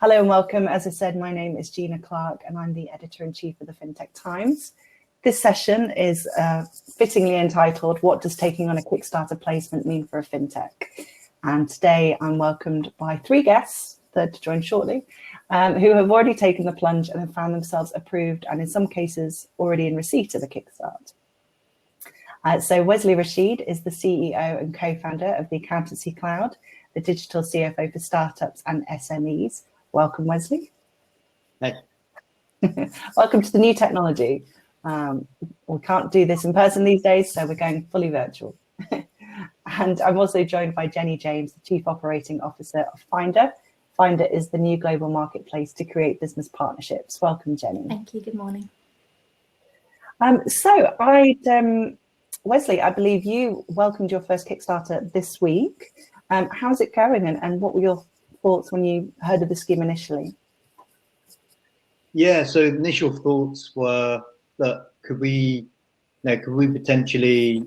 Hello and welcome. As I said, my name is Gina Clark and I'm the Editor-in-Chief of the Fintech Times. This session is fittingly entitled, What Does Taking on a Kickstarter Placement Mean for a Fintech? And today I'm welcomed by three guests, third to join shortly, who have already taken the plunge and have found themselves approved and in some cases already in receipt of a Kickstart. So Wesley Rashid is the CEO and co-founder of the Accountancy Cloud, the digital CFO for startups and SMEs. Welcome, Wesley. Hey. Welcome to the new technology. We can't do this in person these days, so we're going fully virtual. And I'm also joined by Jenny James, the Chief Operating Officer of Findr. Findr is the new global marketplace to create business partnerships. Welcome, Jenny. Thank you. Good morning. Wesley, I believe you welcomed your first Kickstarter this week. How's it going, and what were your thoughts when you heard of the scheme initially? Yeah, so initial thoughts were that could we potentially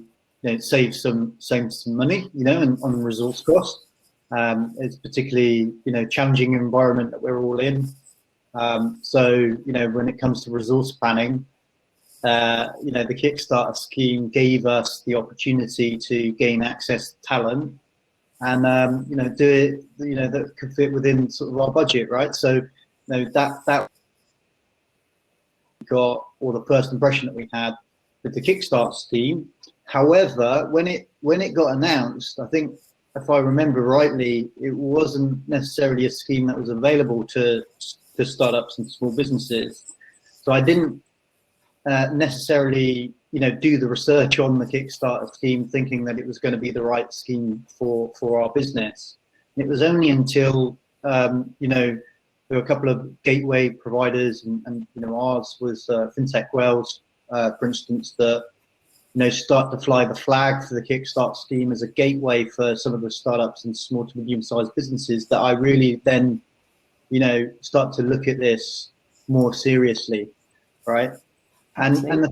save some money, on resource cost. It's particularly challenging environment that we're all in. So when it comes to resource planning, the Kickstarter scheme gave us the opportunity to gain access to talent and do it that could fit within sort of our budget, right? So that got, or the first impression that we had with the Kickstart scheme. However, when it got announced, I think if I remember rightly, it wasn't necessarily a scheme that was available to startups and small businesses. So I didn't necessarily do the research on the Kickstarter scheme thinking that it was going to be the right scheme for our business. It was only until there were a couple of gateway providers and ours was Fintech Wales, for instance, that start to fly the flag for the Kickstart scheme as a gateway for some of the startups and small to medium-sized businesses, that I really then start to look at this more seriously, right? And the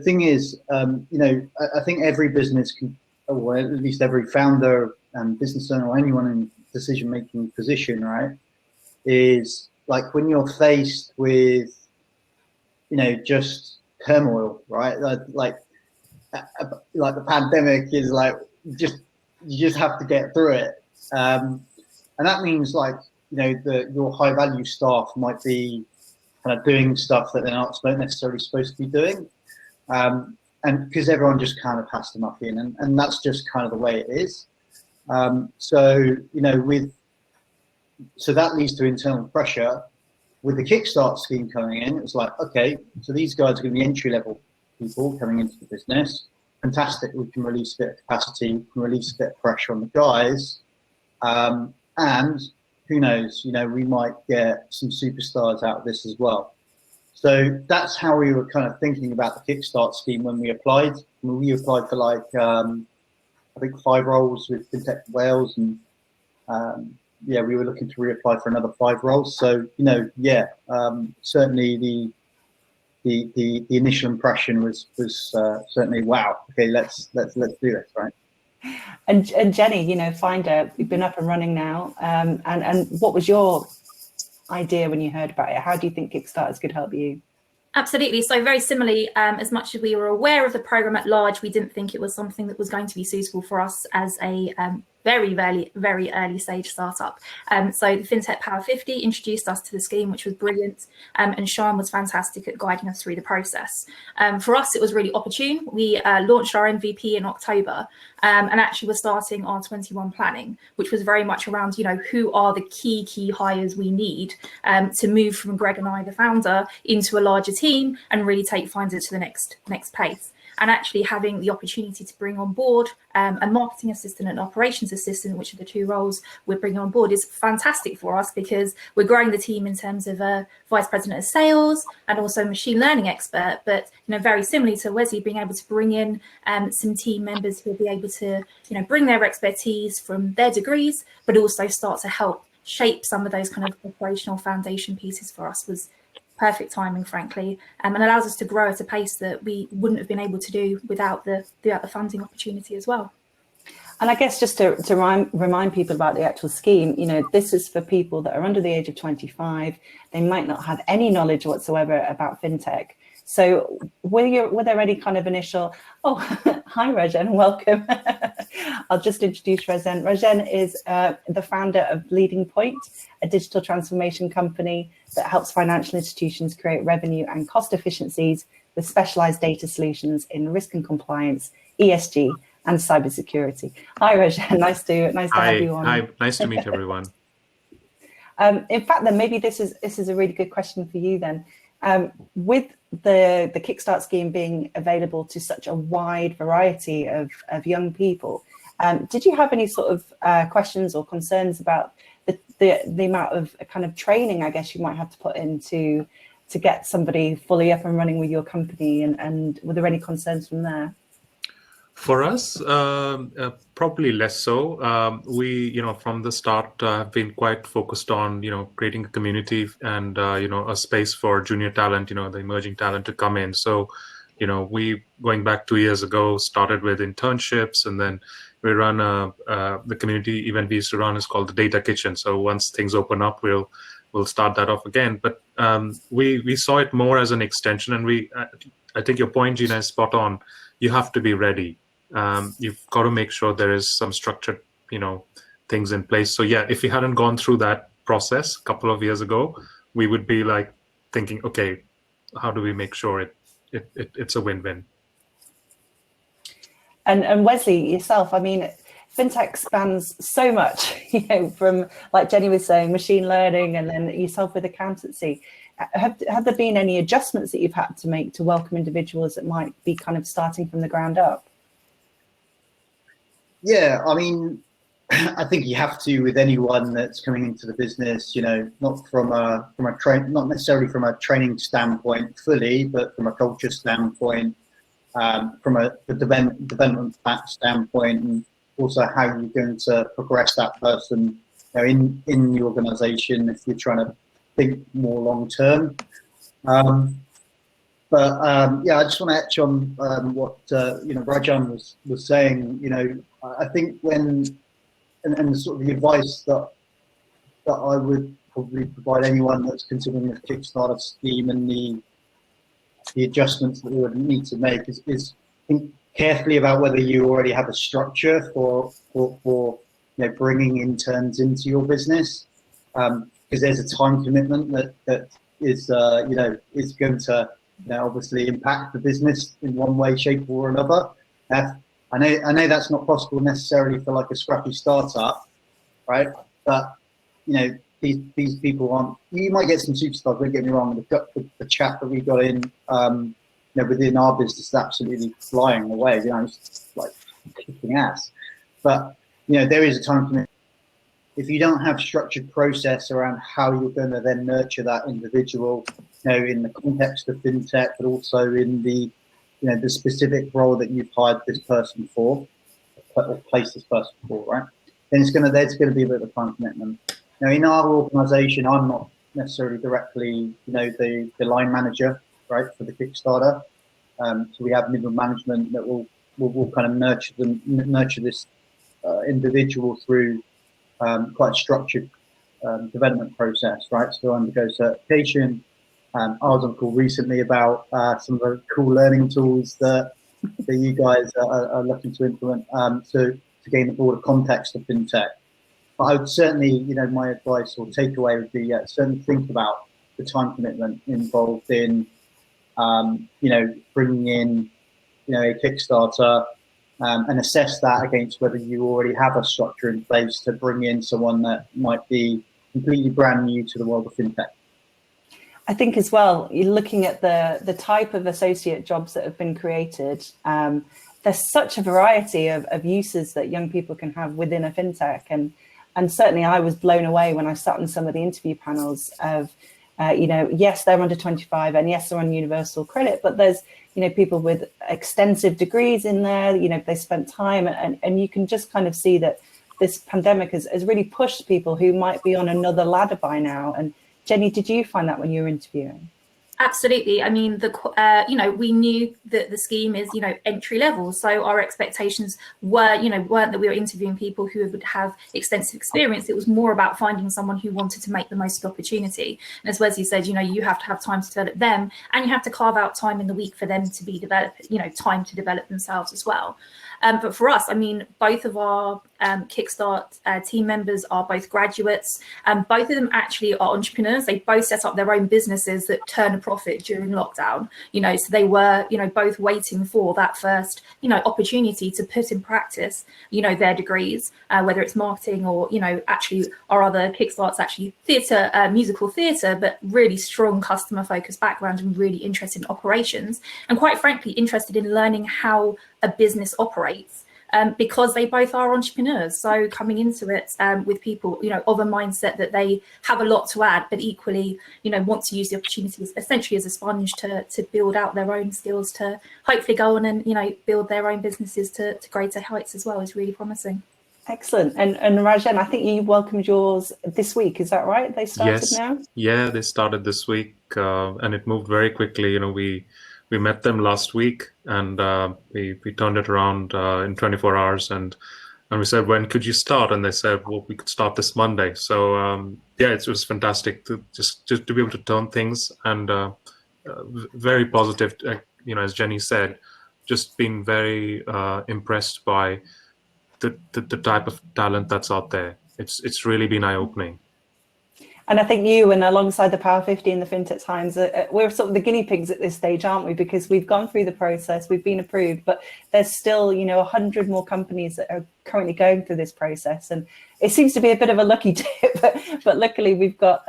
thing is, I think every business can, or at least every founder and business owner or anyone in decision-making position, right, is like when you're faced with, just turmoil, right? Like the pandemic is like, you just have to get through it. And that means your high value staff might be kind of doing stuff that they're not necessarily supposed to be doing. And because everyone just kind of has to muck in, and that's just kind of the way it is. So that leads to internal pressure. With the Kickstart scheme coming in, it's like, okay, so these guys are going to be entry-level people coming into the business. Fantastic, we can release a bit of capacity, we can release a bit of pressure on the guys. And who knows, we might get some superstars out of this as well. So that's how we were kind of thinking about the Kickstart scheme when we applied. We applied for I think 5 roles with Fintech Wales, and we were looking to reapply for another 5 roles. So certainly the initial impression was certainly, wow, okay, let's do this, right? And Jenny, Findr, you've been up and running now, and what was your idea when you heard about it? How do you think Kickstarters could help you? Absolutely. So very similarly, as much as we were aware of the program at large, we didn't think it was something that was going to be suitable for us as a very early stage startup. So the Fintech Power 50 introduced us to the scheme, which was brilliant, and Sean was fantastic at guiding us through the process. For us, it was really opportune. We launched our MVP in October, and actually we're starting our 21 planning, which was very much around, who are the key hires we need to move from Greg and I, the founder, into a larger team and really take Findr to the next pace. And actually having the opportunity to bring on board a marketing assistant and operations assistant, which are the 2 roles we're bringing on board, is fantastic for us because we're growing the team in terms of a vice president of sales and also machine learning expert. But very similarly to Wesley, being able to bring in some team members who will be able to bring their expertise from their degrees, but also start to help shape some of those kind of operational foundation pieces for us was perfect timing, frankly, and allows us to grow at a pace that we wouldn't have been able to do without the funding opportunity as well. And I guess just to remind people about the actual scheme, this is for people that are under the age of 25. They might not have any knowledge whatsoever about fintech. So were there any kind of initial, oh, hi, Rajen, welcome. I'll just introduce Rajen. Rajen is the founder of Leading Point, a digital transformation company that helps financial institutions create revenue and cost efficiencies with specialized data solutions in risk and compliance, ESG, and cybersecurity. Hi, Rajen. Nice to have you on. Hi, nice to meet everyone. In fact, then maybe this is a really good question for you then. With the Kickstart scheme being available to such a wide variety of young people, did you have any sort of questions or concerns about the amount of kind of training, I guess, you might have to put into to get somebody fully up and running with your company, and were there any concerns from there? For us, probably less so. We, from the start, have been quite focused on, creating a community and, a space for junior talent, the emerging talent to come in. So, we, going back 2 years ago, started with internships, and then we run the community event we used to run is called the Data Kitchen. So once things open up, we'll start that off again. But we saw it more as an extension, and I think your point, Gina, is spot on. You have to be ready. You've got to make sure there is some structured, things in place. So yeah, if we hadn't gone through that process a couple of years ago, we would be like thinking, okay, how do we make sure it's a win-win? And Wesley, yourself, I mean, fintech spans so much, from, like Jenny was saying, machine learning, and then yourself with accountancy. Have there been any adjustments that you've had to make to welcome individuals that might be kind of starting from the ground up? Yeah, I mean, I think you have to with anyone that's coming into the business, not not necessarily from a training standpoint fully, but from a culture standpoint, from the development standpoint, and also how you're going to progress that person in the organization if you're trying to think more long term. Yeah, I just want to etch on what Rajen was saying. I think and sort of the advice that I would probably provide anyone that's considering the Kickstarter scheme and the adjustments that we would need to make is think carefully about whether you already have a structure for bringing interns into your business, because there's a time commitment that is is going to obviously impact the business in one way, shape, or another. I know that's not possible necessarily for like a scrappy startup, right? But these people aren't. You might get some superstars. Don't get me wrong. The chat that we got in, within our business is absolutely flying away. It's like kicking ass. But there is a time commitment. If you don't have structured process around how you're going to then nurture that individual, in the context of fintech, but also in the the specific role that you've hired this person for, or placed this person for, right? Then there's going to be a bit of a time commitment. Now, in our organisation, I'm not necessarily directly, the line manager, right, for the Kickstarter. So we have middle management that will kind of nurture this individual through quite a structured development process, right? So undergo certification. I was on a call recently about some of the cool learning tools that you guys are looking to implement to gain the broader context of fintech. But I would certainly, my advice or takeaway would be certainly think about the time commitment involved in, bringing in, a Kickstarter and assess that against whether you already have a structure in place to bring in someone that might be completely brand new to the world of fintech. I think as well, you're looking at the type of associate jobs that have been created. There's such a variety of uses that young people can have within a fintech. And certainly I was blown away when I sat on some of the interview panels of, yes, they're under 25 and yes, they're on universal credit, but there's, people with extensive degrees in there, they spent time and you can just kind of see that this pandemic has really pushed people who might be on another ladder by now. And Jenny, did you find that when you were interviewing? Absolutely. I mean, we knew that the scheme is, entry level. So our expectations were, weren't that we were interviewing people who would have extensive experience. It was more about finding someone who wanted to make the most of the opportunity. And as Wesley said, you have to have time to develop them, and you have to carve out time in the week for them to be developed, time to develop themselves as well. But for us, I mean, both of our Kickstart team members are both graduates. Both of them actually are entrepreneurs. They both set up their own businesses that turn a profit during lockdown. So they were, both waiting for that first, opportunity to put in practice, their degrees, whether it's marketing or, actually our other Kickstarts, actually theatre, musical theatre, but really strong customer focused background and really interested in operations, and quite frankly, interested in learning how a business operates, because they both are entrepreneurs. So coming into it with people, of a mindset that they have a lot to add, but equally, want to use the opportunities essentially as a sponge to build out their own skills, to hopefully go on and, build their own businesses to greater heights as well, is really promising. Excellent. And Rajen, I think you welcomed yours this week. Is that right? They started now? Yeah, they started this week, and it moved very quickly. We met them last week, and we turned it around in 24 hours, and we said, when could you start? And they said, well, we could start this Monday. So it was fantastic to just to be able to turn things, and very positive. As Jenny said, just been very impressed by the type of talent that's out there. It's really been eye-opening. And I think you, and alongside the Power 50 and the Fintech Times, we're sort of the guinea pigs at this stage, aren't we? Because we've gone through the process, we've been approved, but there's still, 100 more companies that are currently going through this process. And it seems to be a bit of a lucky dip, but luckily we've got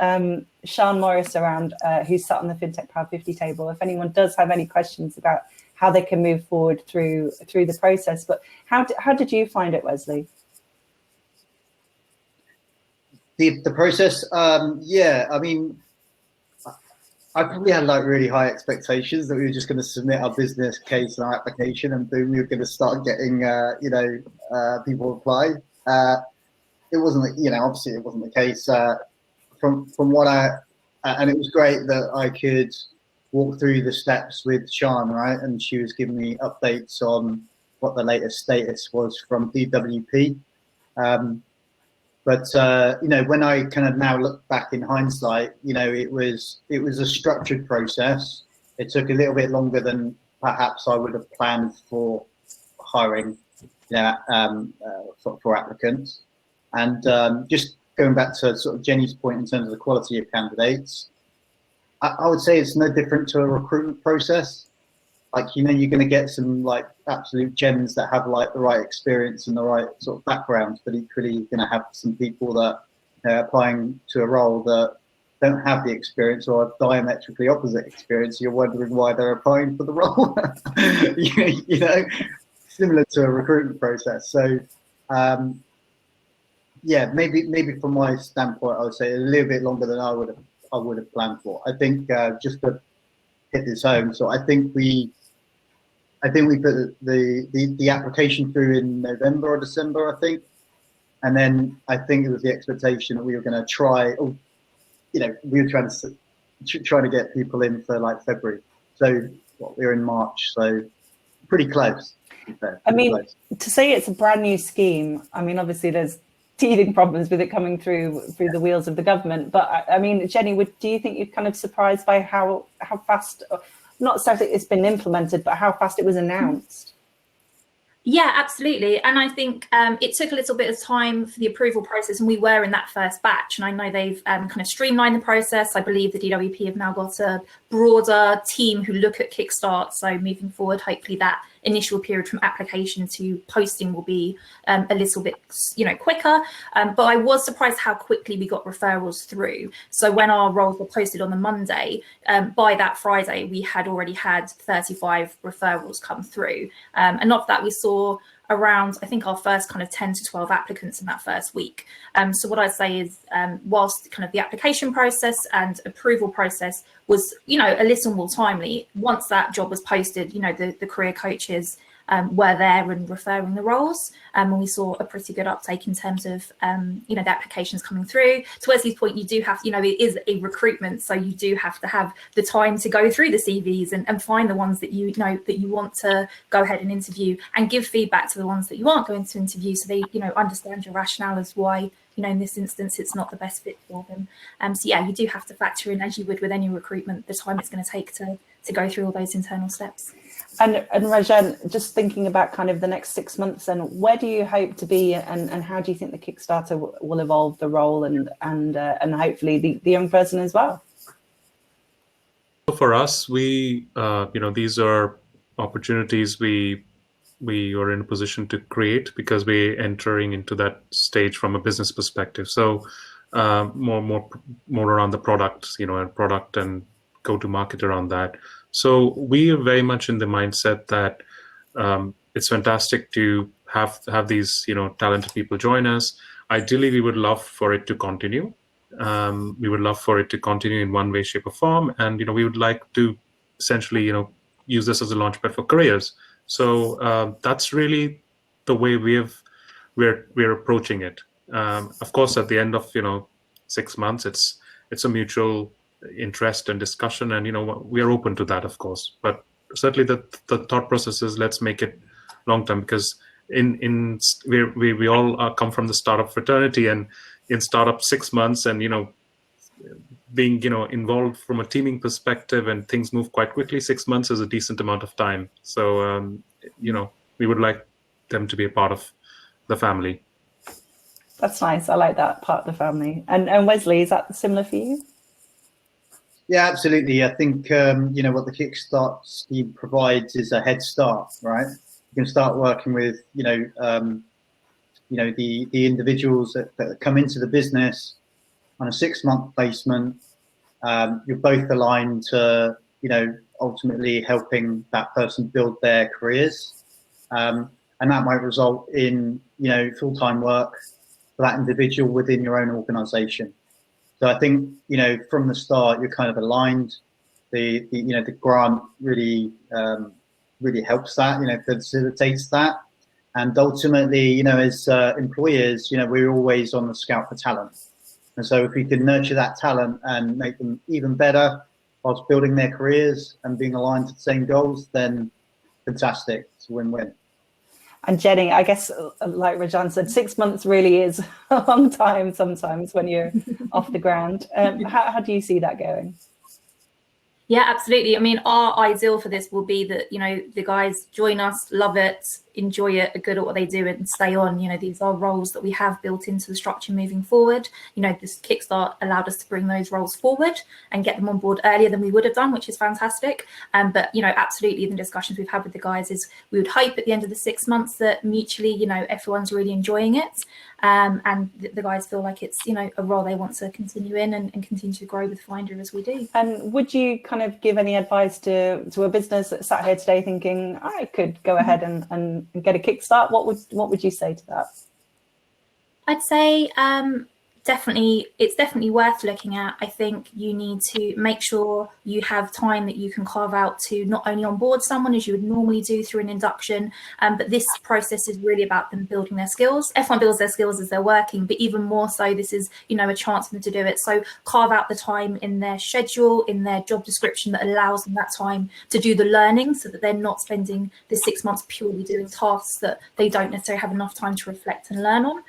Sean Morris around, who's sat on the Fintech Power 50 table. If anyone does have any questions about how they can move forward through the process. But how did you find it, Wesley? The process, I mean, I probably had like really high expectations that we were just going to submit our business case and our application, and boom, we were going to start getting, people apply. It wasn't, obviously it wasn't the case. From what and it was great that I could walk through the steps with Sean, right? And she was giving me updates on what the latest status was from DWP. But when I kind of now look back in hindsight, it was a structured process. It took a little bit longer than perhaps I would have planned for hiring, for applicants. And just going back to sort of Jenny's point in terms of the quality of candidates, I would say it's no different to a recruitment process. Like, you're going to get some like absolute gems that have like the right experience and the right sort of background, but equally you're going to have some people that are applying to a role that don't have the experience or have diametrically opposite experience. You're wondering why they're applying for the role, similar to a recruitment process. So, maybe from my standpoint, I would say a little bit longer than I would have planned for. I think just to hit this home, so I think we put the application through in November or December, I think, and then I think it was the expectation that we were going to try. We were trying to get people in for like February. So we're in March, so pretty close. To say it's a brand new scheme, I mean, obviously there's teething problems with it coming through the wheels of the government. But I mean, Jenny, do you think you're kind of surprised by how fast? Not necessarily it's been implemented, but how fast it was announced? Yeah, absolutely. And I think it took a little bit of time for the approval process, and we were in that first batch. And I know they've kind of streamlined the process. I believe the DWP have now got a broader team who look at Kickstart. So moving forward, hopefully that initial period from application to posting will be a little bit, quicker. But I was surprised how quickly we got referrals through. So when our roles were posted on the Monday, by that Friday, we had already had 35 referrals come through. And of that, we saw around, I think, our first kind of 10 to 12 applicants in that first week. So what I'd say is, whilst kind of the application process and approval process was, a little more timely, once that job was posted, the career coaches were there and referring the roles. And we saw a pretty good uptake in terms of, the applications coming through. To Wesley's point, you do have, it is a recruitment, so you do have to have the time to go through the CVs and find the ones that you know that you want to go ahead and interview, and give feedback to the ones that you aren't going to interview, so they, understand your rationale as why, in this instance, it's not the best fit for them. So yeah, you do have to factor in, as you would with any recruitment, the time it's going to take to go through all those internal steps. And Rajen, just thinking about kind of the next 6 months, and where do you hope to be, and how do you think the Kickstarter will evolve the role and hopefully the young person as well? For us, we these are opportunities we are in a position to create because we're entering into that stage from a business perspective. So more around the product, and product and go to market around that. So we are very much in the mindset that it's fantastic to have these talented people join us. Ideally, we would love for it to continue. We would love for it to continue in one way, shape, or form, and we would like to essentially use this as a launchpad for careers. So that's really the way we're approaching it. Of course, at the end of 6 months, it's a mutual interest and discussion, and we are open to that, of course. But certainly the thought process is, let's make it long term, because we all come from the startup fraternity, and in startup 6 months, and being involved from a teaming perspective, and things move quite quickly. 6 months is a decent amount of time. So we would like them to be a part of the family. That's nice. I like that, part of the family. And Wesley, is that similar for you? Yeah, absolutely. I think what the Kickstart scheme provides is a head start, right? You can start working with the individuals that come into the business on a 6-month placement. You're both aligned to ultimately helping that person build their careers, and that might result in full-time work for that individual within your own organization. So I think from the start you're kind of aligned. The grant really helps that, facilitates that. And ultimately, as employers, we're always on the scout for talent. And so if we can nurture that talent and make them even better whilst building their careers and being aligned to the same goals, then fantastic. It's a win-win. And Jenny, I guess, like Rajen said, 6 months really is a long time sometimes when you're off the ground. How do you see that going? Yeah, absolutely. I mean, our ideal for this will be that, the guys join us, love it, enjoy it, are good at what they do, and stay on. These are roles that we have built into the structure moving forward. This Kickstart allowed us to bring those roles forward and get them on board earlier than we would have done, which is fantastic. But, absolutely, the discussions we've had with the guys is we would hope at the end of the 6 months that mutually, everyone's really enjoying it. And the guys feel like it's, a role they want to continue in and continue to grow with Findr as we do. And would you kind of give any advice to a business that sat here today thinking, I could go ahead and get a Kickstart? What would you say to that? I'd say it's definitely worth looking at. I think you need to make sure you have time that you can carve out to not only onboard someone as you would normally do through an induction, but this process is really about them building their skills. Everyone builds their skills as they're working, but even more so, this is, a chance for them to do it. So carve out the time in their schedule, in their job description that allows them that time to do the learning, so that they're not spending the 6 months purely doing tasks that they don't necessarily have enough time to reflect and learn on.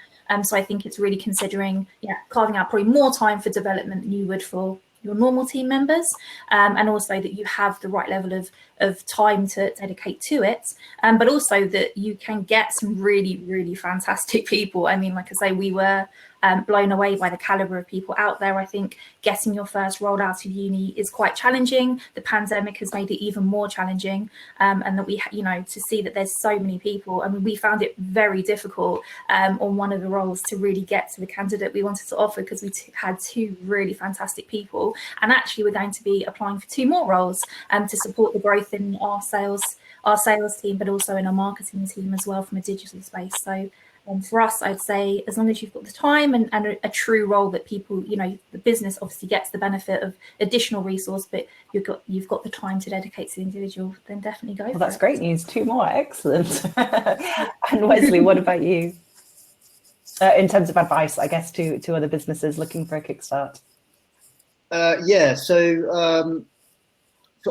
So I think it's really considering, carving out probably more time for development than you would for your normal team members, and also that you have the right level of time to dedicate to it, but also that you can get some really, really fantastic people. I mean, like I say, we were blown away by the caliber of people out there. I think getting your first role out of uni is quite challenging. The pandemic has made it even more challenging, and that we, to see that there's so many people. I mean, we found it very difficult on one of the roles to really get to the candidate we wanted to offer, because we had 2 really fantastic people, and actually we're going to be applying for 2 more roles to support the growth in our sales team, but also in our marketing team as well from a digital space. So For us, I'd say as long as you've got the time and a true role that people, the business obviously gets the benefit of additional resource, but you've got the time to dedicate to the individual, then definitely go. Well, that's great news. 2 more, excellent. And Wesley, what about you? In terms of advice, I guess, to other businesses looking for a kickstart. So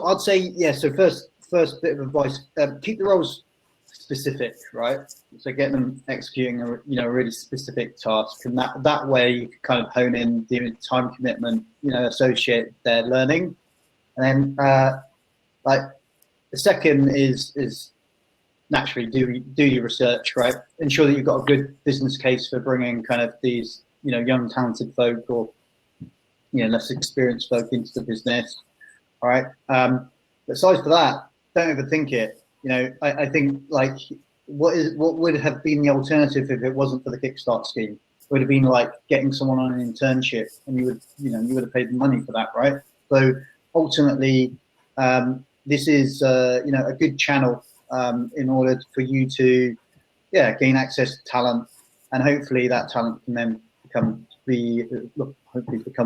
I'd say, so first bit of advice, keep the roles specific, right? So get them executing a really specific task, and that way you can kind of hone in the time commitment, associate their learning. And then like the second is naturally do your research, right? Ensure that you've got a good business case for bringing kind of these young talented folk or less experienced folk into the business. All right. But aside from that, don't overthink it. I think like what would have been the alternative if it wasn't for the Kickstart scheme? It would have been like getting someone on an internship, and you would have paid the money for that, right? So ultimately, this is a good channel in order for you to gain access to talent, and hopefully that talent can then become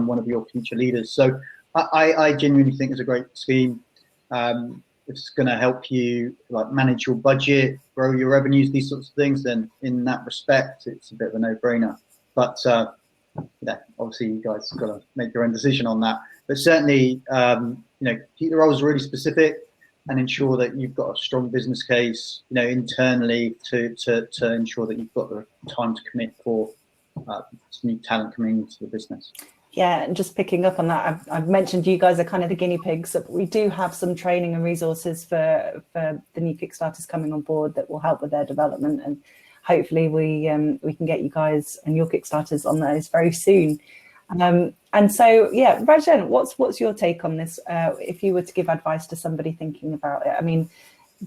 one of your future leaders. So I genuinely think it's a great scheme. It's going to help you like manage your budget, grow your revenues, these sorts of things. Then in that respect, it's a bit of a no-brainer. But obviously you guys have got to make your own decision on that. But certainly, keep the roles really specific and ensure that you've got a strong business case, internally to ensure that you've got the time to commit for new talent coming into the business. Yeah, and just picking up on that, I've mentioned you guys are kind of the guinea pigs. So we do have some training and resources for the new Kickstarters coming on board that will help with their development, and hopefully we can get you guys and your Kickstarters on those very soon. And so, Rajen, what's your take on this? If you were to give advice to somebody thinking about it, I mean,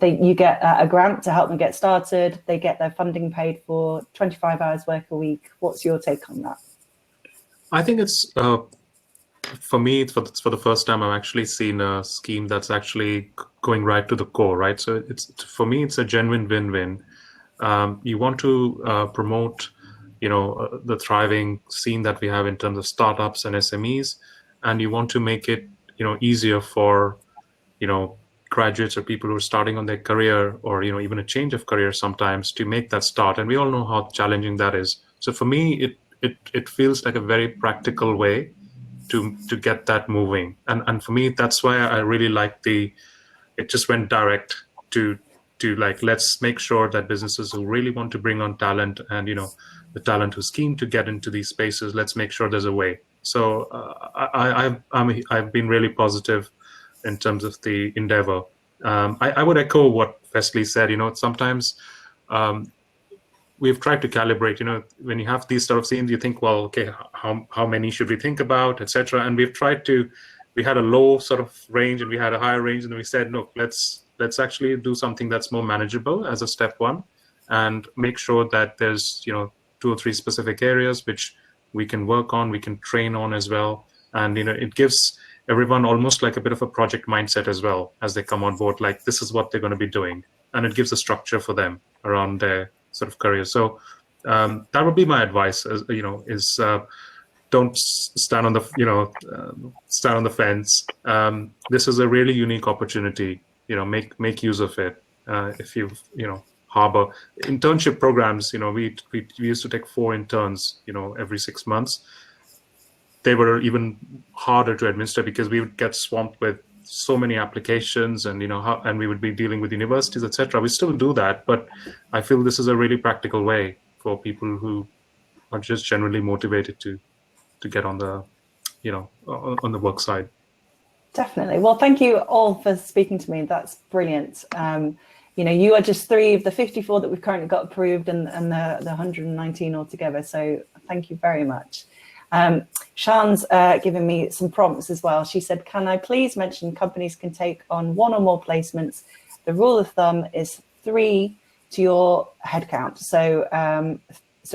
you get a grant to help them get started. They get their funding paid for, 25 hours work a week. What's your take on that? I think it's for me, it's for the first time I've actually seen a scheme that's actually going right to the core, right? So for me, it's a genuine win-win. You want to promote, the thriving scene that we have in terms of startups and SMEs, and you want to make it, easier for, graduates or people who are starting on their career, or even a change of career sometimes, to make that start. And we all know how challenging that is. So for me, it feels like a very practical way to get that moving. And for me, that's why I really like it just went direct to like, let's make sure that businesses who really want to bring on talent and, the talent who's keen to get into these spaces, let's make sure there's a way. So I've been really positive in terms of the endeavor. I would echo what Wesley said. Sometimes we've tried to calibrate. When you have these sort of scenes, you think, well, okay, how many should we think about, etc. And we've tried to. We had a low sort of range and we had a higher range, and we said, look, let's actually do something that's more manageable as a step one, and make sure that there's 2 or 3 specific areas which we can work on, we can train on as well, and it gives everyone almost like a bit of a project mindset as well as they come on board. Like, this is what they're going to be doing, and it gives a structure for them around their sort of career. So that would be my advice. Is don't stand on the fence. This is a really unique opportunity. Make use of it. If you harbor internship programs, we used to take 4 interns, every 6 months. They were even harder to administer because we would get swamped with so many applications, and and we would be dealing with universities, etc. We still do that, but I feel this is a really practical way for people who are just generally motivated to get on the on the work side. Definitely. Well, thank you all for speaking to me. That's brilliant. You are just 3 of the 54 that we've currently got approved, and the 119 altogether. So thank you very much. Sian's given me some prompts as well. She said, can I please mention companies can take on 1 or more placements? The rule of thumb is 3 to your headcount. So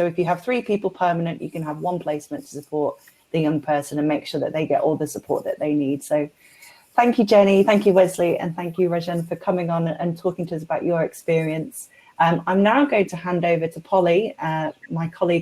if you have 3 people permanent, you can have 1 placement to support the young person and make sure that they get all the support that they need. So thank you, Jenny. Thank you, Wesley. And thank you, Rajen, for coming on and talking to us about your experience. I'm now going to hand over to Polly, my colleague